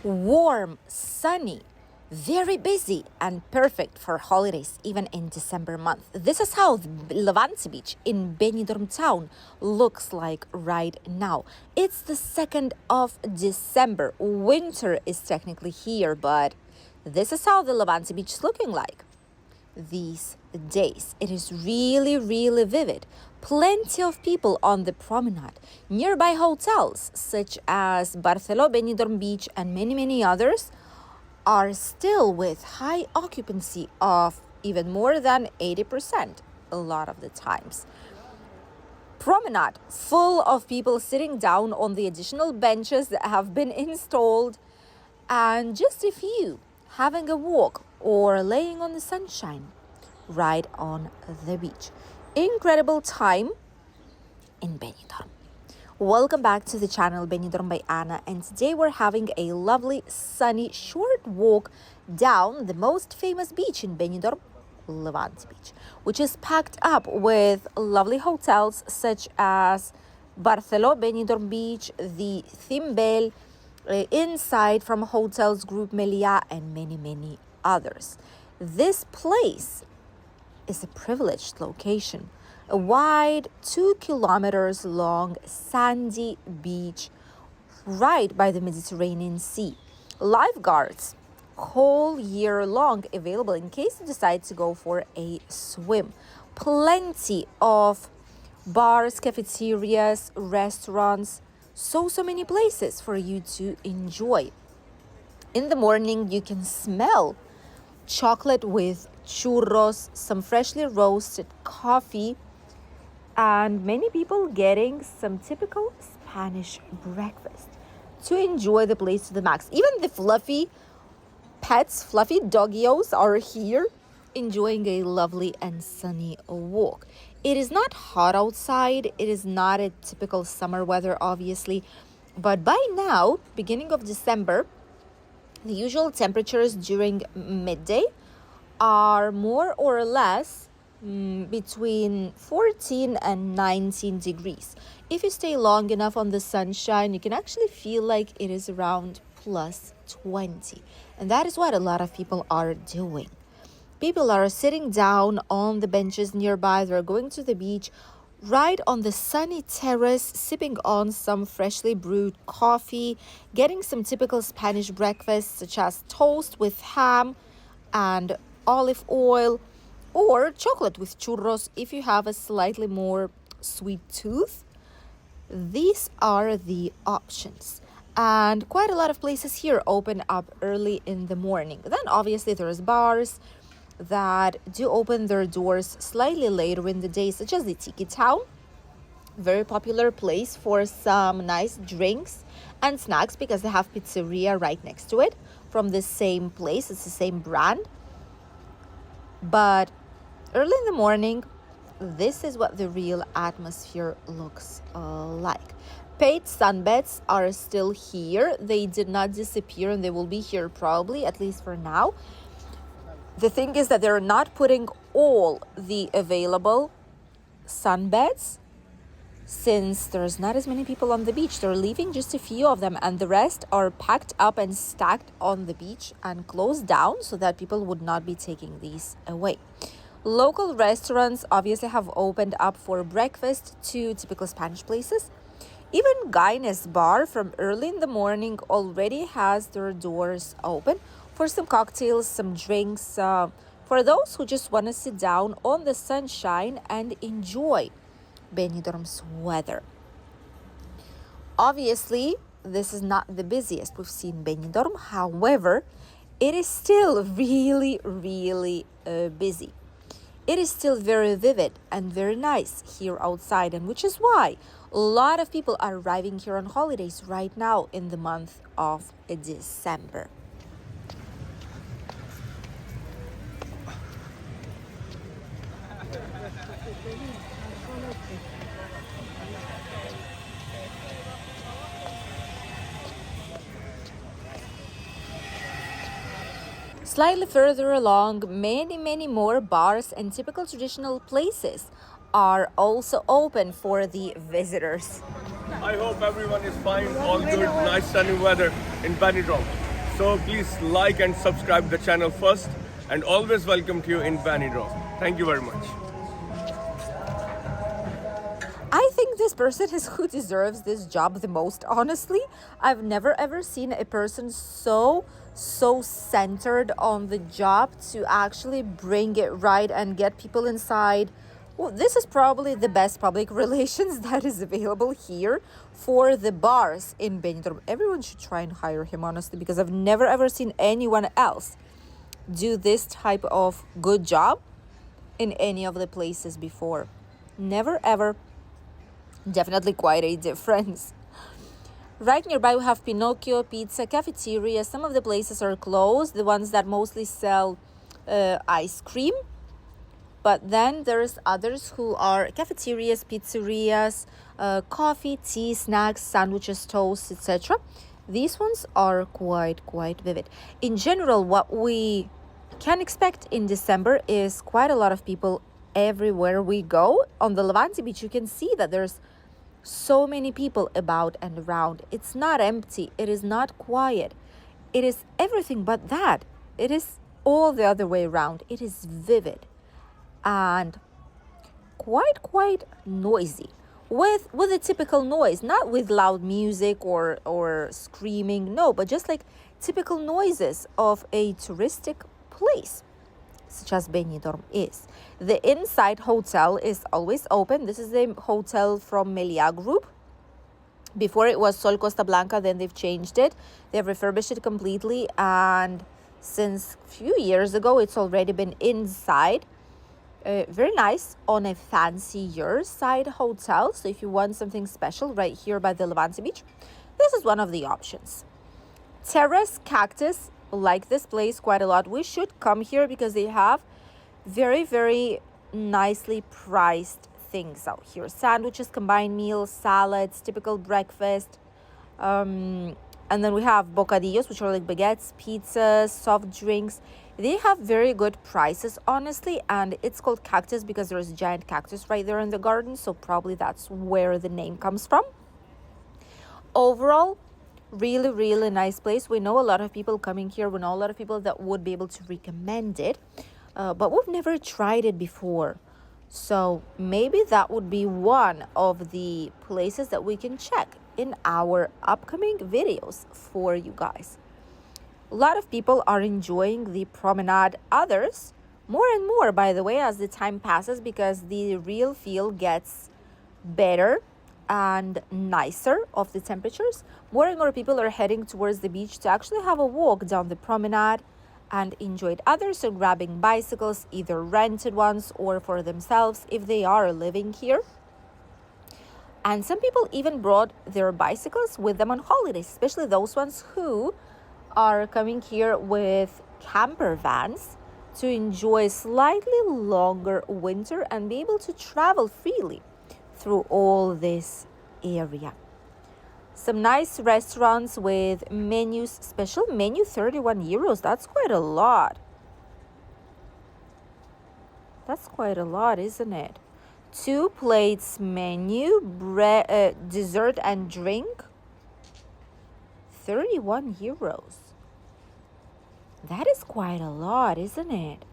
Warm, sunny, very busy, and perfect for holidays, even in December month. This is how Levante Beach in Benidorm town looks like right now. It's the 2nd of December. Winter is technically here, but this is how the Levante Beach is looking like these days. It is really, really vivid. Plenty of people on the promenade. Nearby hotels such as Barceló, Benidorm Beach, and many, many others are still with high occupancy of even more than 80% a lot of the times. Promenade full of people sitting down on the additional benches that have been installed, and just a few having a walk or laying on the sunshine right on the beach. Incredible time in Benidorm. Welcome back to the channel Benidorm by Anna, and today we're having a lovely sunny short walk down the most famous beach in Benidorm, Levante Beach, which is packed up with lovely hotels such as Barceló, Benidorm Beach, the Thimbel, inside from hotels Group Meliá, and many, many others. This place is a privileged location. A wide 2 kilometers long sandy beach right by the Mediterranean Sea. Lifeguards whole year long available in case you decide to go for a swim. Plenty of bars, cafeterias, restaurants, so many places for you to enjoy. In the morning, you can smell chocolate with churros, some freshly roasted coffee, and many people getting some typical Spanish breakfast to enjoy the place to the max. Even the fluffy pets, fluffy doggios are here enjoying a lovely and sunny walk. It is not hot outside. It is not a typical summer weather, obviously, but by now, beginning of December, the usual temperatures during midday are more or less between 14 and 19 degrees. If you stay long enough on the sunshine, you can actually feel like it is around plus 20. And that is what a lot of people are doing. People are sitting down on the benches nearby. They're going to the beach right on the sunny terrace, sipping on some freshly brewed coffee, getting some typical Spanish breakfast such as toast with ham and olive oil, or chocolate with churros if you have a slightly more sweet tooth. These are the options. And quite a lot of places here open up early in the morning. Then obviously there's bars that do open their doors slightly later in the day, such as the Tiki Town, very popular place for some nice drinks and snacks because they have pizzeria right next to it from the same place. It's the same brand. But early in the morning, this is what the real atmosphere looks like. Paid sunbeds are still here. They did not disappear, and they will be here probably, at least for now. The thing is that they're not putting all the available sunbeds since there's not as many people on the beach. They're leaving just a few of them, and the rest are packed up and stacked on the beach and closed down so that people would not be taking these away. Local restaurants obviously have opened up for breakfast to typical Spanish places. Even Guinness Bar from early in the morning already has their doors open for some cocktails, some drinks, for those who just want to sit down on the sunshine and enjoy Benidorm's weather. Obviously, this is not the busiest we've seen Benidorm. However, it is still really, really busy. It is still very vivid and very nice here outside, and which is why a lot of people are arriving here on holidays right now in the month of December. Slightly further along, many more bars and typical traditional places are also open for the visitors. I hope everyone is fine, all good, nice sunny weather in Benidorm. So please like and subscribe the channel first, and always welcome to you in Benidorm. Thank you very much. I think this person is who deserves this job the most, honestly. I've never ever seen a person so centered on the job to actually bring it right and get people inside. Well, this is probably the best public relations that is available here for the bars in Benidorm. Everyone should try and hire him, honestly, because I've never ever seen anyone else do this type of good job in any of the places before. Never ever. Definitely quite a difference. Right nearby we have Pinocchio, pizza, cafeteria. Some of the places are closed, the ones that mostly sell ice cream. But then there's others who are cafeterias, pizzerias, coffee, tea, snacks, sandwiches, toast, etc. These ones are quite vivid. In general, what we can expect in December is quite a lot of people everywhere we go. On the Levante beach, you can see that there's so many people about and around. It's not empty. It is not quiet. It is everything but that. It is all the other way around. It is vivid and quite noisy. With a typical noise, not with loud music or screaming, no, but just like typical noises of a touristic place, such as Benidorm is. The inside hotel is always open. This is the hotel from Meliá Group. Before it was Sol Costa Blanca, then they've changed it. They've refurbished it completely, and since a few years ago, it's already been inside. Very nice on a fancier side hotel. So if you want something special right here by the Levante beach, this is one of the options. Terrace Cactus, like this place quite a lot. We should come here because they have very nicely priced things out here. Sandwiches, combined meals, salads, typical breakfast. And then we have bocadillos, which are like baguettes, pizzas, soft drinks. They have very good prices, honestly, and it's called Cactus because there's a giant cactus right there in the garden, so probably that's where the name comes from. Overall, really nice place. We know a lot of people coming here. We know a lot of people that would be able to recommend it, but we've never tried it before. So maybe that would be one of the places that we can check in our upcoming videos for you guys. A lot of people are enjoying the promenade. Others, more and more, by the way, as the time passes, because the real feel gets better and nicer of the temperatures. More and more people are heading towards the beach to actually have a walk down the promenade and enjoy it. Others are grabbing bicycles, either rented ones or for themselves if they are living here. And some people even brought their bicycles with them on holidays, especially those ones who are coming here with camper vans to enjoy slightly longer winter and be able to travel freely through all this area. Some nice restaurants with menus, special menu, 31 euros. That's quite a lot. That's quite a lot, isn't it? 2 plates menu, dessert and drink, 31 euros. That is quite a lot, isn't it?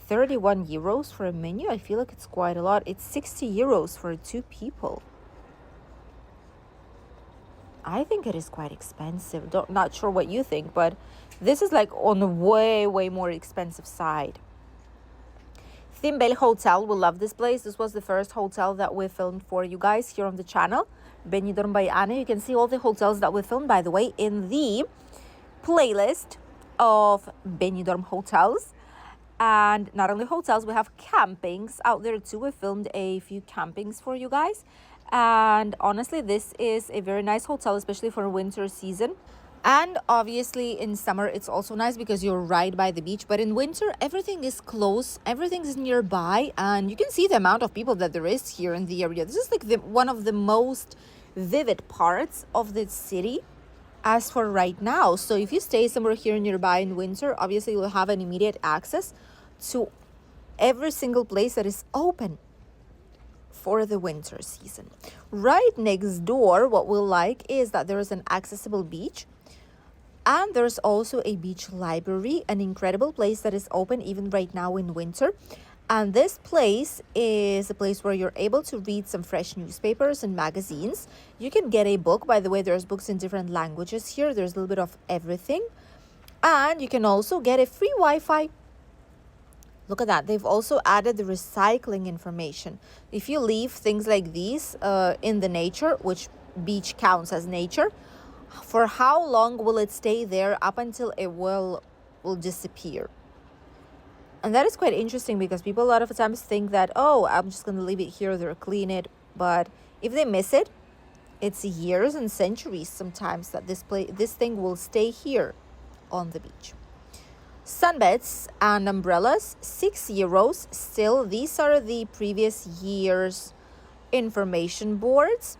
31 euros for a menu. I feel like it's quite a lot. It's 60 euros for 2 people. I think it is quite expensive. Not sure what you think, but this is like on the way more expensive side. Thimbel Hotel, we love this place. This was the first hotel that we filmed for you guys here on the channel. Benidorm by Anna. You can see all the hotels that we filmed, by the way, in the playlist of Benidorm hotels. And not only hotels, we have campings out there too. We filmed a few campings for you guys. And honestly, this is a very nice hotel, especially for winter season. And obviously in summer, it's also nice because you're right by the beach. But in winter, everything is close. Everything's nearby. And you can see the amount of people that there is here in the area. This is like one of the most vivid parts of the city as for right now. So if you stay somewhere here nearby in winter, obviously you'll have an immediate access to every single place that is open for the winter season. Right next door, what we like is that there is an accessible beach. And there's also a beach library, an incredible place that is open even right now in winter. And this place is a place where you're able to read some fresh newspapers and magazines. You can get a book. By the way, there's books in different languages here. There's a little bit of everything. And you can also get a free Wi-Fi. Look at that. They've also added the recycling information. If you leave things like these in the nature, which beach counts as nature, for how long will it stay there up until it will disappear? And that is quite interesting because people a lot of times think that, oh, I'm just going to leave it here, they'll clean it. But if they miss it, it's years and centuries sometimes that this thing will stay here on the beach. Sunbeds and umbrellas, €6. Still, these are the previous year's information boards.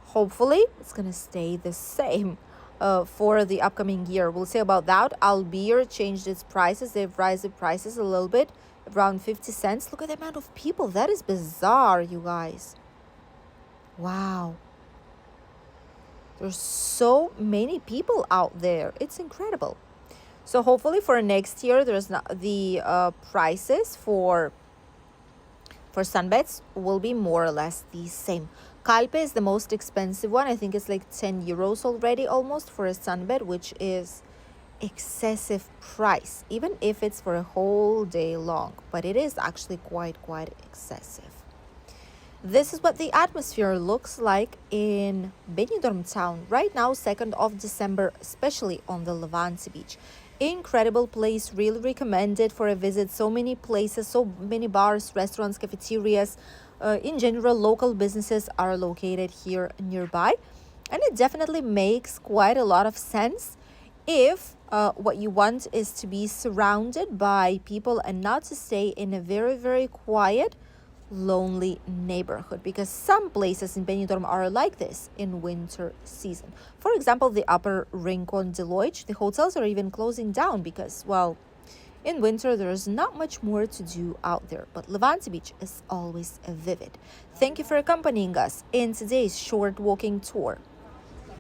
Hopefully, it's going to stay the same for the upcoming year. We'll see about that. Albeer changed its prices. They've raised the prices a little bit, around 50 cents. Look at the amount of people. That is bizarre, you guys. Wow. There's so many people out there. It's incredible. So hopefully for next year, there's not the prices for sunbeds will be more or less the same. Calpe is the most expensive one. I think it's like €10 already almost for a sunbed, which is excessive price, even if it's for a whole day long. But it is actually quite excessive. This is what the atmosphere looks like in Benidorm town right now, 2nd of December, especially on the Levante beach. Incredible place, really recommended for a visit. So many places, so many bars, restaurants, cafeterias, in general, local businesses are located here nearby. And it definitely makes quite a lot of sense if what you want is to be surrounded by people and not to stay in a very quiet, lonely neighborhood, because some places in Benidorm are like this in winter season. For example, the upper Rincon de Loige, the hotels are even closing down because, well, in winter there's not much more to do out there. But Levante Beach is always vivid. Thank you for accompanying us in today's short walking tour.